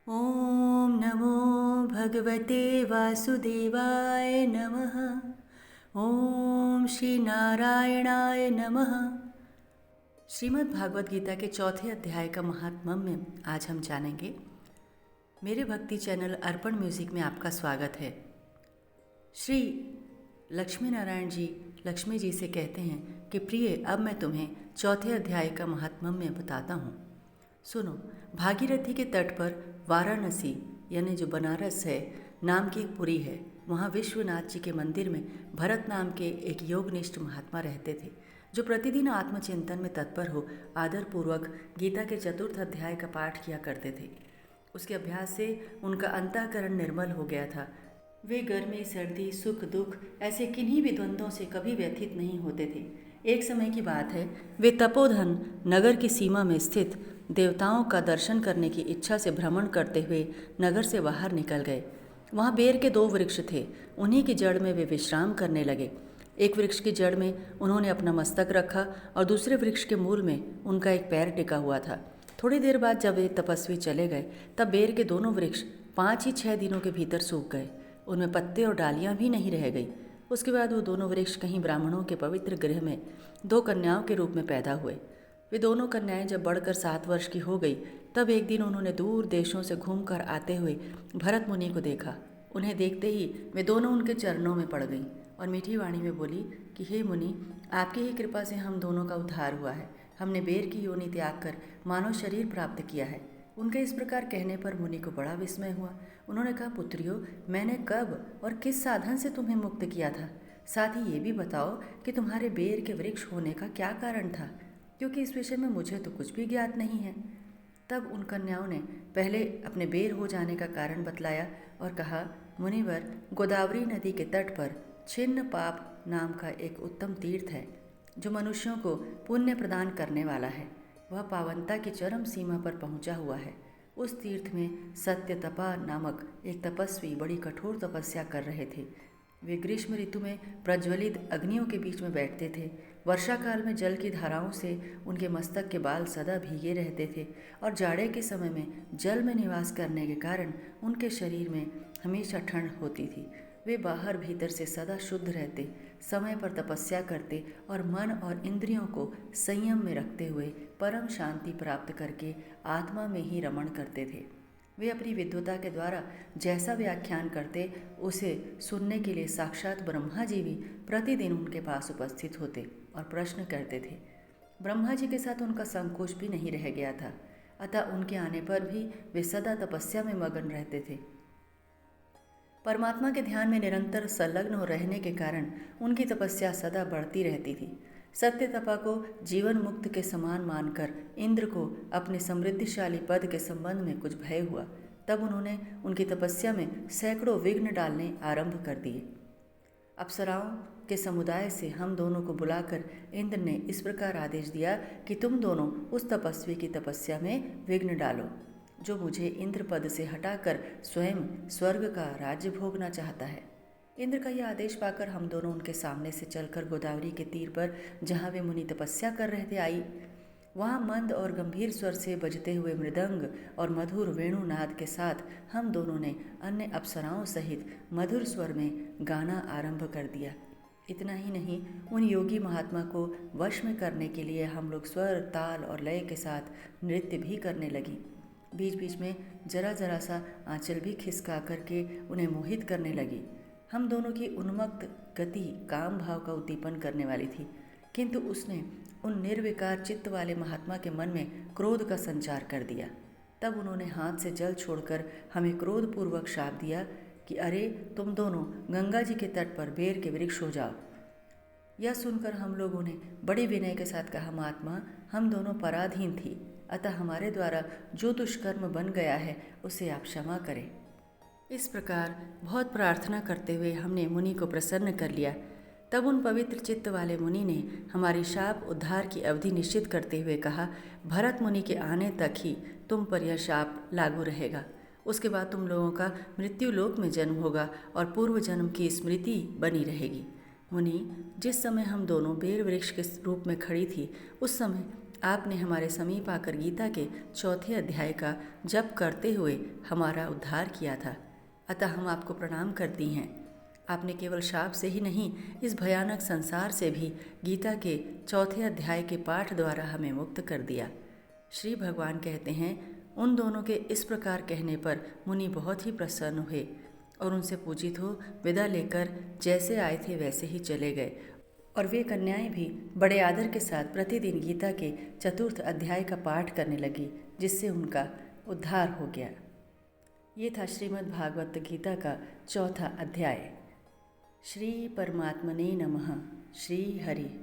ॐ नमो भगवते वासुदेवाय नमः। ॐ श्री नारायणाय नमः। श्रीमद् भागवत गीता के चौथे अध्याय का महात्म्य आज हम जानेंगे। मेरे भक्ति चैनल अर्पण म्यूजिक में आपका स्वागत है। श्री लक्ष्मी नारायण जी लक्ष्मी जी से कहते हैं कि प्रिय, अब मैं तुम्हें चौथे अध्याय का महात्म्य बताता हूँ। सुनो। भागीरथी के तट पर वाराणसी यानी जो बनारस है नाम की एक पुरी है। वहाँ विश्वनाथ जी के मंदिर में भरत नाम के एक योगनिष्ठ महात्मा रहते थे, जो प्रतिदिन आत्मचिंतन में तत्पर हो आदरपूर्वक गीता के चतुर्थ अध्याय का पाठ किया करते थे। उसके अभ्यास से उनका अंतःकरण निर्मल हो गया था। वे गर्मी, सर्दी, सुख, दुख ऐसे किन्हीं भी द्वंद्वों से कभी व्यथित नहीं होते थे। एक समय की बात है, वे तपोधन नगर की सीमा में स्थित देवताओं का दर्शन करने की इच्छा से भ्रमण करते हुए नगर से बाहर निकल गए। वहाँ बेर के 2 वृक्ष थे। उन्हीं की जड़ में वे विश्राम करने लगे। एक वृक्ष की जड़ में उन्होंने अपना मस्तक रखा और दूसरे वृक्ष के मूल में उनका एक पैर टिका हुआ था। थोड़ी देर बाद जब वे तपस्वी चले गए, तब बेर के दोनों वृक्ष 5 ही 6 दिनों के भीतर सूख गए। उनमें पत्ते और डालियाँ भी नहीं रह गई। उसके बाद वो दोनों वृक्ष कहीं ब्राह्मणों के पवित्र गृह में 2 कन्याओं के रूप में पैदा हुए। वे दोनों कन्याएं जब बढ़कर 7 वर्ष की हो गई, तब एक दिन उन्होंने दूर देशों से घूमकर आते हुए भरत मुनि को देखा। उन्हें देखते ही वे दोनों उनके चरणों में पड़ गईं और मीठी वाणी में बोली कि हे मुनि, आपकी ही कृपा से हम दोनों का उद्धार हुआ है। हमने बेर की योनि त्याग कर मानव शरीर प्राप्त किया है। उनके इस प्रकार कहने पर मुनि को बड़ा विस्मय हुआ। उन्होंने कहा, पुत्रियों, मैंने कब और किस साधन से तुम्हें मुक्त किया था? साथ ही ये भी बताओ कि तुम्हारे बेर के वृक्ष होने का क्या कारण था, क्योंकि इस विषय में मुझे तो कुछ भी ज्ञात नहीं है। तब उन कन्याओं ने पहले अपने बेर हो जाने का कारण बतलाया और कहा, मुनिवर, गोदावरी नदी के तट पर छिन्न पाप नाम का एक उत्तम तीर्थ है, जो मनुष्यों को पुण्य प्रदान करने वाला है। वह पावनता की चरम सीमा पर पहुंचा हुआ है। उस तीर्थ में सत्यतपा नामक एक तपस्वी बड़ी कठोर तपस्या कर रहे थे। वे ग्रीष्म ऋतु में प्रज्वलित अग्नियों के बीच में बैठते थे। वर्षा काल में जल की धाराओं से उनके मस्तक के बाल सदा भीगे रहते थे और जाड़े के समय में जल में निवास करने के कारण उनके शरीर में हमेशा ठंड होती थी। वे बाहर भीतर से सदा शुद्ध रहते, समय पर तपस्या करते और मन और इंद्रियों को संयम में रखते हुए परम शांति प्राप्त करके आत्मा में ही रमण करते थे। वे अपनी विद्वता के द्वारा जैसा व्याख्यान करते, उसे सुनने के लिए साक्षात ब्रह्मा जी भी प्रतिदिन उनके पास उपस्थित होते और प्रश्न करते थे। ब्रह्मा जी के साथ उनका संकोच भी नहीं रह गया था, अतः उनके आने पर भी वे सदा तपस्या में मगन रहते थे। परमात्मा के ध्यान में निरंतर संलग्न हो रहने के कारण उनकी तपस्या सदा बढ़ती रहती थी। सत्य तपा को जीवन मुक्त के समान मानकर इंद्र को अपने समृद्धिशाली पद के संबंध में कुछ भय हुआ। तब उन्होंने उनकी तपस्या में सैकड़ों विघ्न डालने आरंभ कर दिए। अप्सराओं के समुदाय से हम दोनों को बुलाकर इंद्र ने इस प्रकार आदेश दिया कि तुम दोनों उस तपस्वी की तपस्या में विघ्न डालो, जो मुझे इंद्र पद से हटाकर स्वयं स्वर्ग का राज्य भोगना चाहता है। इंद्र का यह आदेश पाकर हम दोनों उनके सामने से चलकर गोदावरी के तीर पर, जहाँ वे मुनि तपस्या कर रहे थे, आई। वहाँ मंद और गंभीर स्वर से बजते हुए मृदंग और मधुर वेणुनाद के साथ हम दोनों ने अन्य अप्सराओं सहित मधुर स्वर में गाना आरंभ कर दिया। इतना ही नहीं, उन योगी महात्मा को वश में करने के लिए हम लोग स्वर, ताल और लय के साथ नृत्य भी करने लगी। बीच बीच में जरा जरा सा आंचल भी खिसका करके उन्हें मोहित करने लगी। हम दोनों की उन्मत्त गति काम भाव का उद्दीपन करने वाली थी, किंतु उसने उन निर्विकार चित्त वाले महात्मा के मन में क्रोध का संचार कर दिया। तब उन्होंने हाथ से जल छोड़कर हमें क्रोधपूर्वक शाप दिया कि अरे, तुम दोनों गंगा जी के तट पर बेर के वृक्ष हो जाओ। यह सुनकर हम लोगों ने बड़े विनय के साथ कहा, महात्मा, हम दोनों पराधीन थी, अतः हमारे द्वारा जो दुष्कर्म बन गया है उसे आप क्षमा करें। इस प्रकार बहुत प्रार्थना करते हुए हमने मुनि को प्रसन्न कर लिया। तब उन पवित्र चित्त वाले मुनि ने हमारी शाप उद्धार की अवधि निश्चित करते हुए कहा, भरत मुनि के आने तक ही तुम पर यह शाप लागू रहेगा। उसके बाद तुम लोगों का मृत्यु लोक में जन्म होगा और पूर्व जन्म की स्मृति बनी रहेगी। मुनि, जिस समय हम दोनों बेर वृक्ष के रूप में खड़ी थी, उस समय आपने हमारे समीप आकर गीता के चौथे अध्याय का जप करते हुए हमारा उद्धार किया था, अतः हम आपको प्रणाम करती हैं। आपने केवल शाप से ही नहीं, इस भयानक संसार से भी गीता के चौथे अध्याय के पाठ द्वारा हमें मुक्त कर दिया। श्री भगवान कहते हैं, उन दोनों के इस प्रकार कहने पर मुनि बहुत ही प्रसन्न हुए और उनसे पूजित हो विदा लेकर जैसे आए थे वैसे ही चले गए। और वे कन्याएं भी बड़े आदर के साथ प्रतिदिन गीता के चतुर्थ अध्याय का पाठ करने लगी, जिससे उनका उद्धार हो गया। ये था श्रीमद् भागवत गीता का चौथा अध्याय। श्री परमात्मने नमः। श्री हरि।